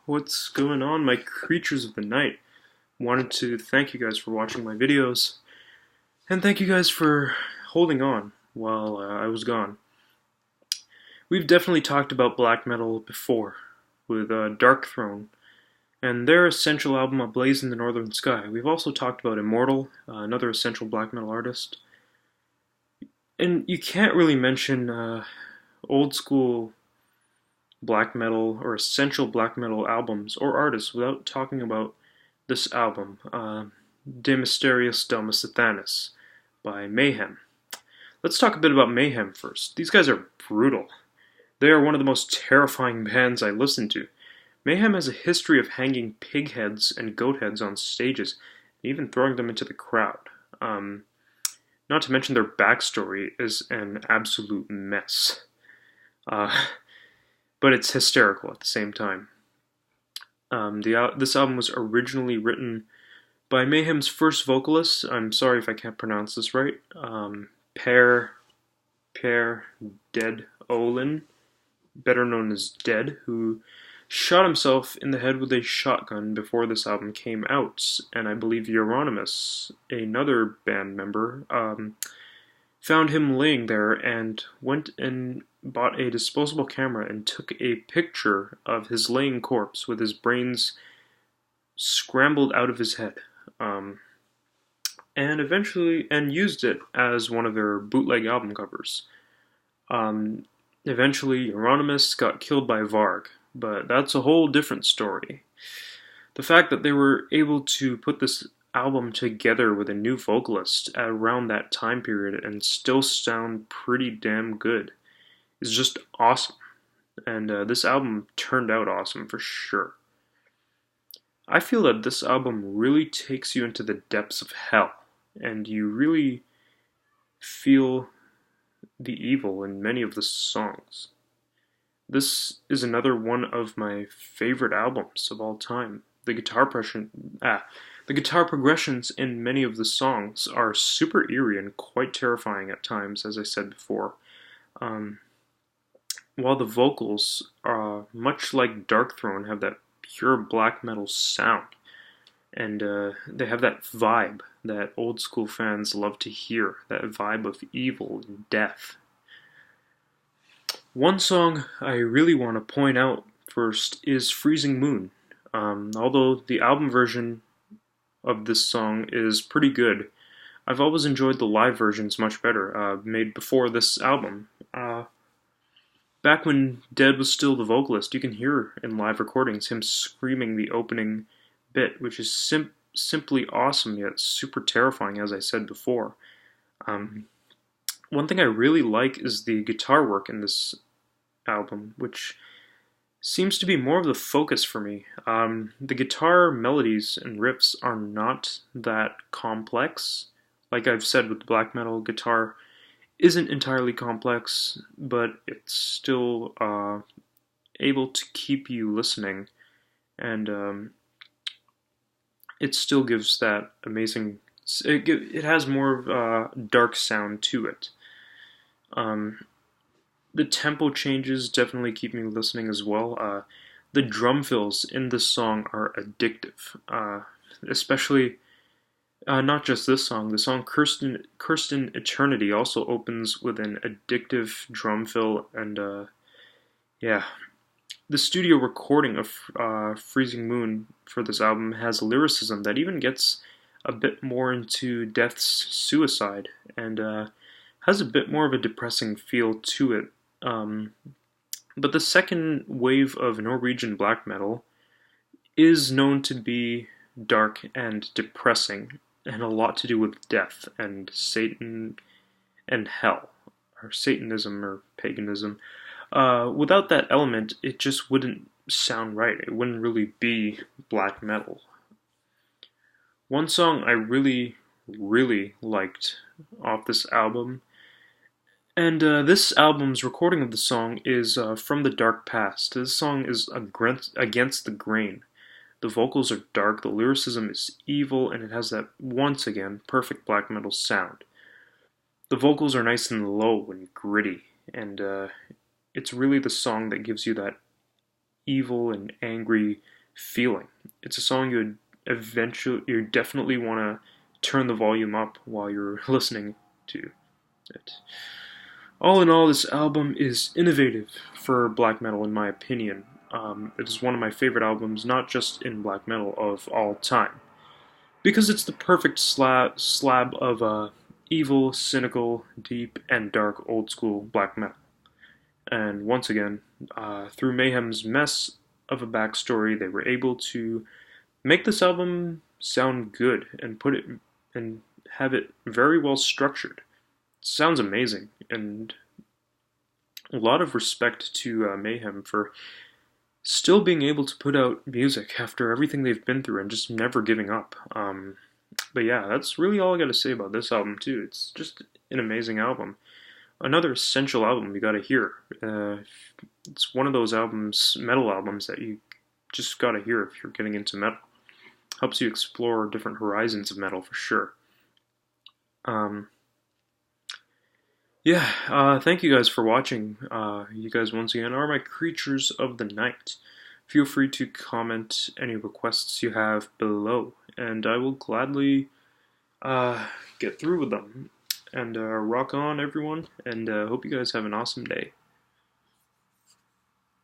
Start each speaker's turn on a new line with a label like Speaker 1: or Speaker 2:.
Speaker 1: What's going on, my creatures of the night? Wanted to thank you guys for watching my videos, and thank you guys for holding on while I was gone. We've definitely talked about black metal before, with Dark Throne, and their essential album, A Blaze in the Northern Sky. We've also talked about Immortal, another essential black metal artist. And you can't really mention old school black metal or essential black metal albums or artists without talking about this album, De Mysteriis Sathanas by Mayhem. Let's talk a bit about Mayhem first. These guys are brutal. They are one of the most terrifying bands I listen to. Mayhem has a history of hanging pig heads and goat heads on stages, and even throwing them into the crowd. Not to mention their backstory is an absolute mess. But it's hysterical at the same time. This album was originally written by Mayhem's first vocalist. I'm sorry if I can't pronounce this right. Per Dead Olin, better known as Dead, who shot himself in the head with a shotgun before this album came out. And I believe Euronymous, another band member, found him laying there and went and bought a disposable camera and took a picture of his laying corpse with his brains scrambled out of his head, and used it as one of their bootleg album covers. Eventually Euronymous got killed by Varg, but that's a whole different story. The fact that they were able to put this album together with a new vocalist at around that time period and still sound pretty damn good is just awesome. And this album turned out awesome for sure. I feel that this album really takes you into the depths of hell, and you really feel the evil in many of the songs. This is another one of my favorite albums of all time. The guitar progressions in many of the songs are super eerie and quite terrifying at times, as I said before. While the vocals, much like Dark Throne, have that pure black metal sound, and they have that vibe that old school fans love to hear, that vibe of evil and death. One song I really want to point out first is Freezing Moon. Although the album version of this song is pretty good, I've always enjoyed the live versions much better, made before this album. Back when Dead was still the vocalist, you can hear in live recordings him screaming the opening bit, which is simply awesome yet super terrifying, as I said before. One thing I really like is the guitar work in this album, which seems to be more of the focus for me. The guitar melodies and riffs are not that complex. Like I've said with the black metal, guitar isn't entirely complex, but it's still able to keep you listening, and it still gives that amazing. It has more of a dark sound to it. The tempo changes definitely keep me listening as well. The drum fills in this song are addictive, especially not just this song. The song Cursed in Eternity also opens with an addictive drum fill, and yeah. The studio recording of Freezing Moon for this album has lyricism that even gets a bit more into Death's suicide, and has a bit more of a depressing feel to it. But the second wave of Norwegian black metal is known to be dark and depressing, and a lot to do with death and Satan and hell, or Satanism or paganism. Without that element, it just wouldn't sound right. It wouldn't really be black metal. One song I really, really liked off this album, and this album's recording of the song is From the Dark Past. This song is against the grain. The vocals are dark, the lyricism is evil, and it has that, once again, perfect black metal sound. The vocals are nice and low and gritty, and it's really the song that gives you that evil and angry feeling. It's a song you definitely want to turn the volume up while you're listening to it. All in all, this album is innovative for black metal, in my opinion. It is one of my favorite albums, not just in black metal, of all time. Because it's the perfect slab of evil, cynical, deep, and dark old school black metal. And once again, through Mayhem's mess of a backstory, they were able to make this album sound good and put it and have it very well structured. It sounds amazing, and a lot of respect to Mayhem for still being able to put out music after everything they've been through and just never giving up. But yeah, that's really all I gotta say about this album too. It's just an amazing album. Another essential album you gotta hear. It's one of those metal albums that you just gotta hear if you're getting into metal. Helps you explore different horizons of metal for sure. Thank you guys for watching. You guys once again are my creatures of the night. Feel free to comment any requests you have below, and I will gladly get through with them. And rock on, everyone, and hope you guys have an awesome day.